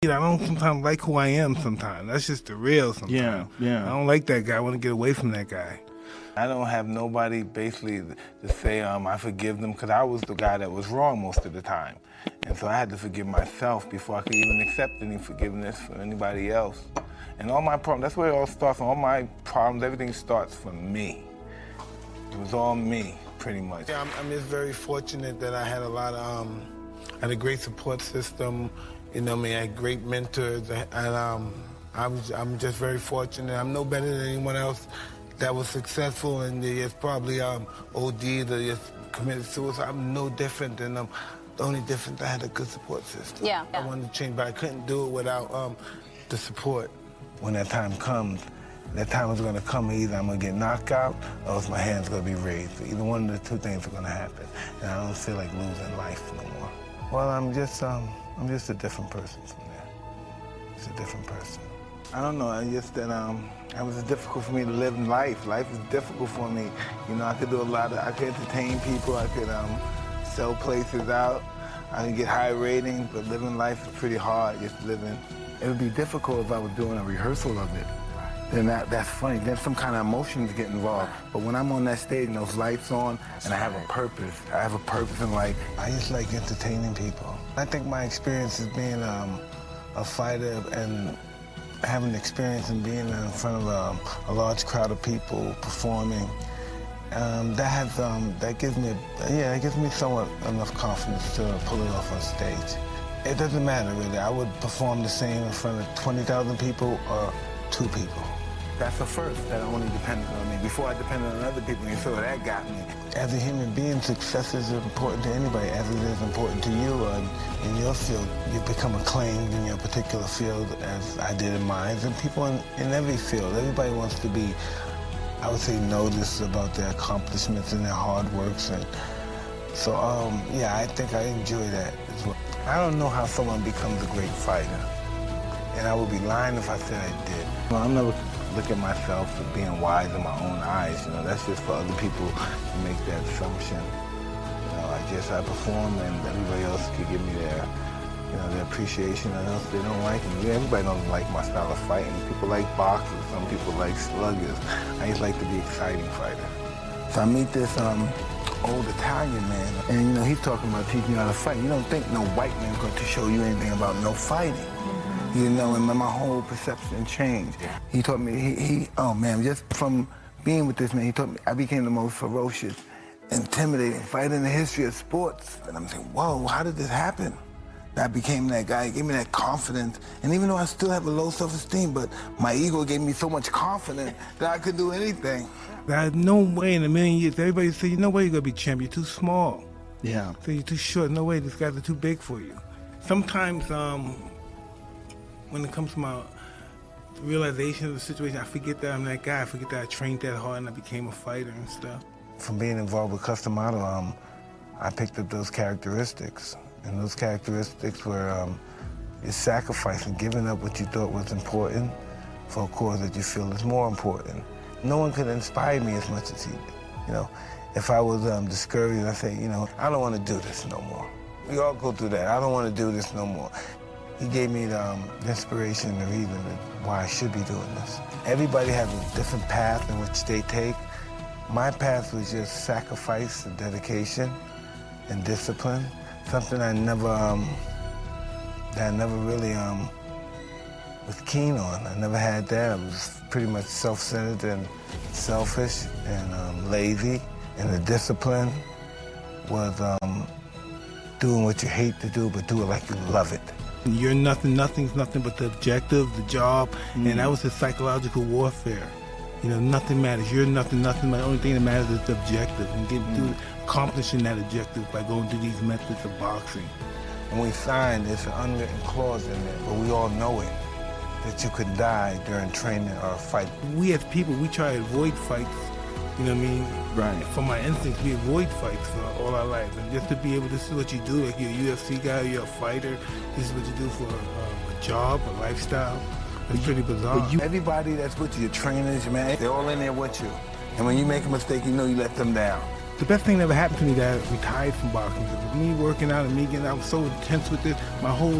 I don't sometimes like who I am sometimes. That's just the real sometimes. Yeah. I don't like that guy. I want to get away from that guy. I don't have nobody basically to say I forgive them, because I was the guy that was wrong most of the time. And so I had to forgive myself before I could even accept any forgiveness from anybody else. And all my problems, that's where it all starts. All my problems, everything starts from me. It was all me, pretty much. Yeah, I'm just very fortunate that I had a lot of, I had a great support system. You know, I had great mentors, and I'm just very fortunate. I'm no better than anyone else that was successful, and they just probably OD'd or just committed suicide. I'm no different than them. The only difference, I had a good support system. Yeah. I wanted to change, but I couldn't do it without the support. When that time comes, that time is going to come. Either I'm going to get knocked out, or else my hand's going to be raised. Either one of the two things are going to happen, and I don't feel like losing life no more. Well, I'm just a different person from there. Just a different person. I don't know, it's just that it was difficult for me to live in life. Life is difficult for me. You know, I could do I could entertain people, I could sell places out, I could get high ratings, but living life is pretty hard, just living. It would be difficult if I was doing a rehearsal of it. Then that's funny, then some kind of emotions get involved. But when I'm on that stage and those lights on, and I have a purpose in life, I just like entertaining people. I think my experience is being a fighter and having experience in being in front of a large crowd of people performing, that gives me somewhat enough confidence to pull it off on stage. It doesn't matter really. I would perform the same in front of 20,000 people or 2 people. That's a first. That only depended on me. Before I depended on other people, and so that got me. As a human being, success is important to anybody, as it is important to you. In your field, you become acclaimed in your particular field, as I did in mine, and people in every field. Everybody wants to be, I would say, noticed about their accomplishments and their hard works. And so, yeah, I think I enjoy that as well. I don't know how someone becomes a great fighter, and I would be lying if I said I did. Well, I'm never look at myself as being wise in my own eyes. You know, that's just for other people to make that assumption. You know, I perform, and everybody else could give me their appreciation, and else they don't like me. Everybody doesn't like my style of fighting. People like boxers, some people like sluggers. I just like to be exciting fighter. So I meet this old Italian man, and he's talking about teaching you how to fight. You don't think no white man's going to show you anything about no fighting. And my whole perception changed. He taught me, oh man, just from being with this man, he taught me, I became the most ferocious, intimidating fighter in the history of sports. And I'm saying, whoa, how did this happen? I became that guy. He gave me that confidence. And even though I still have a low self-esteem, but my ego gave me so much confidence that I could do anything. There's no way in a million years. Everybody say, no way you're going to be champion. You're too small. Yeah. So you're too short. No way, these guys are too big for you. Sometimes, when it comes to my realization of the situation, I forget that I'm that guy. I forget that I trained that hard and I became a fighter and stuff. From being involved with custom model, I picked up those characteristics. And those characteristics were your sacrifice and giving up what you thought was important for a cause that you feel is more important. No one could inspire me as much as he did. If I was discouraged, I say, I don't want to do this no more. We all go through that. I don't want to do this no more. He gave me the inspiration, the reason why I should be doing this. Everybody has a different path in which they take. My path was just sacrifice and dedication and discipline, something I never really was keen on. I never had that. I was pretty much self-centered and selfish and lazy. And the discipline was doing what you hate to do, but do it like you love it. You're nothing's nothing but the objective, the job, and that was the psychological warfare. Nothing matters. You're nothing. The only thing that matters is the objective, and accomplishing that objective by going through these methods of boxing. When we signed, there's an unwritten clause in there, but we all know it, that you could die during training or a fight. We as people, we try to avoid fights. You know what I mean? Right. From my instincts, we avoid fights all our lives. And just to be able, this is what you do, like you're a UFC guy, you're a fighter, this is what you do for a job, a lifestyle. It's pretty bizarre. Everybody that's with you, your trainers, man, they're all in there with you. And when you make a mistake, you let them down. The best thing that ever happened to me that I retired from boxing. Me working out and me getting out, I was so intense with this, my whole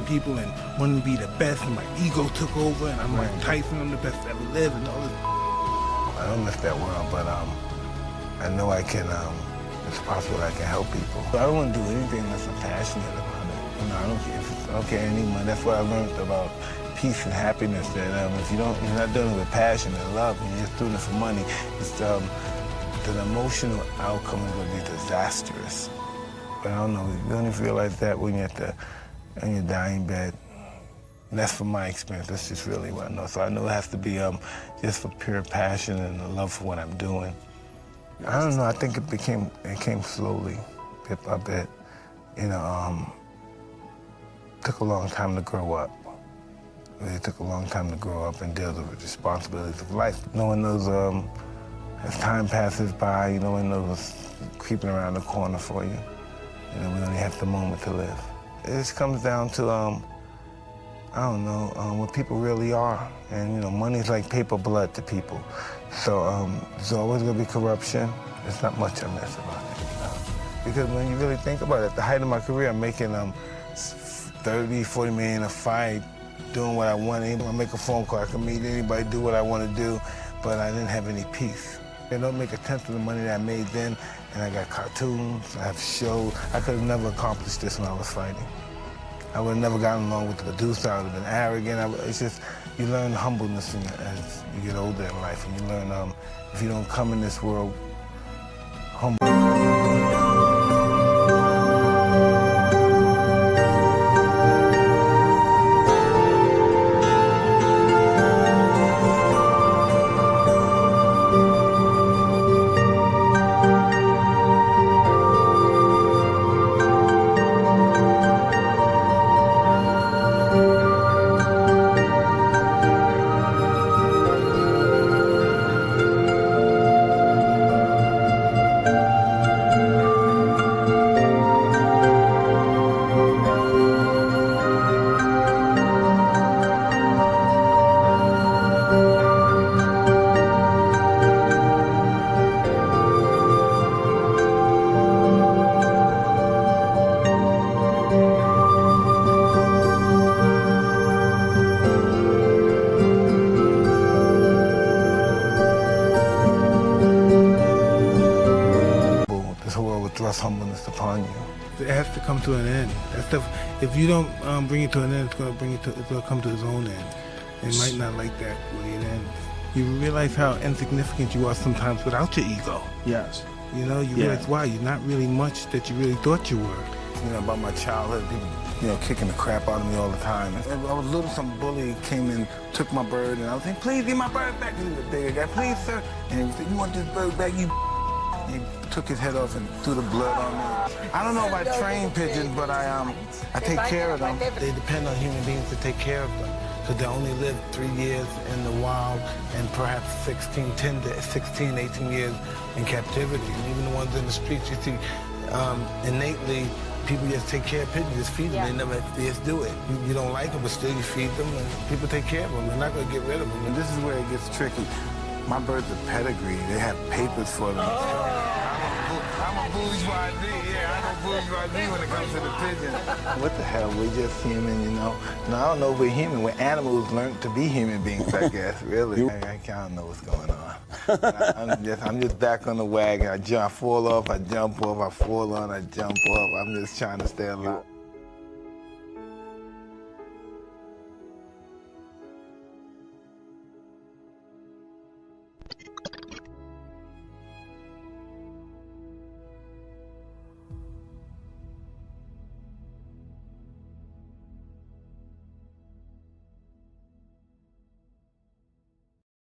people and wanting to be the best, and my ego took over, and I'm like Tyson, I'm the best to ever live, and all this. I don't miss that world, but I know I can. It's possible I can help people. I don't want to do anything unless I'm passionate about it. You know, I don't care any money. That's what I learned about peace and happiness. That if you're not doing it with passion and love, and you're just doing it for money, it's the emotional outcome is going to be disastrous. But I don't know. You only realize that when you're in your dying bed. And that's from my experience. That's just really what I know. So I know it has to be just for pure passion and the love for what I'm doing. I don't know. I think it came slowly, bit by bit. You know, took a long time to grow up. It took a long time to grow up and deal with the responsibilities of life. Knowing those, as time passes by, you know, when those creeping around the corner for you. You know, we only have the moment to live. It just comes down to, I don't know, what people really are. And, you know, money's like paper blood to people. So there's always going to be corruption. There's not much I miss about it. You know? Because when you really think about it, at the height of my career, I'm making 30, 40 million a fight, doing what I want. I make a phone call, I can meet anybody, do what I want to do, but I didn't have any peace. I don't make a tenth of the money that I made then, and I got cartoons, I have shows. I could have never accomplished this when I was fighting. I would have never gotten along with the producer. I would have been arrogant. It's just, you learn humbleness as you get older in life, and you learn if you don't come in this world humble. Thrust humbleness upon you. It has to come to an end. That stuff, if you don't bring it to an end, it's going to come to its own end. It might not like that way it ends. You realize how insignificant you are sometimes without your ego. Yes. You know, you realize, wow, you're not really much that you really thought you were. You know, about my childhood, people, you know, kicking the crap out of me all the time. And I was little, some bully came and took my bird, and I was saying, please give my bird back. He was a bigger guy, please, sir. And he said, you want this bird back, you. He took his head off and threw the blood on me. I don't know if I train pigeons, but I take care of them. They depend on human beings to take care of them, because they only live 3 years in the wild and perhaps 16, 18 years in captivity. And even the ones in the streets, you see, innately, people just take care of pigeons, just feed them. They never just do it. You don't like them, but still you feed them, and people take care of them. They're not going to get rid of them. And this is where it gets tricky. My birds are pedigree. They have papers for them. I'm a bourgeoisie, I'm a bourgeoisie when it comes to the pigeon. What the hell, we're just human, you know? No, I don't know if we're human. We're animals learned to be human beings, I guess, really. I don't know what's going on. I'm just back on the wagon. I fall off, I jump off, I fall on, I jump off. I'm just trying to stay alive.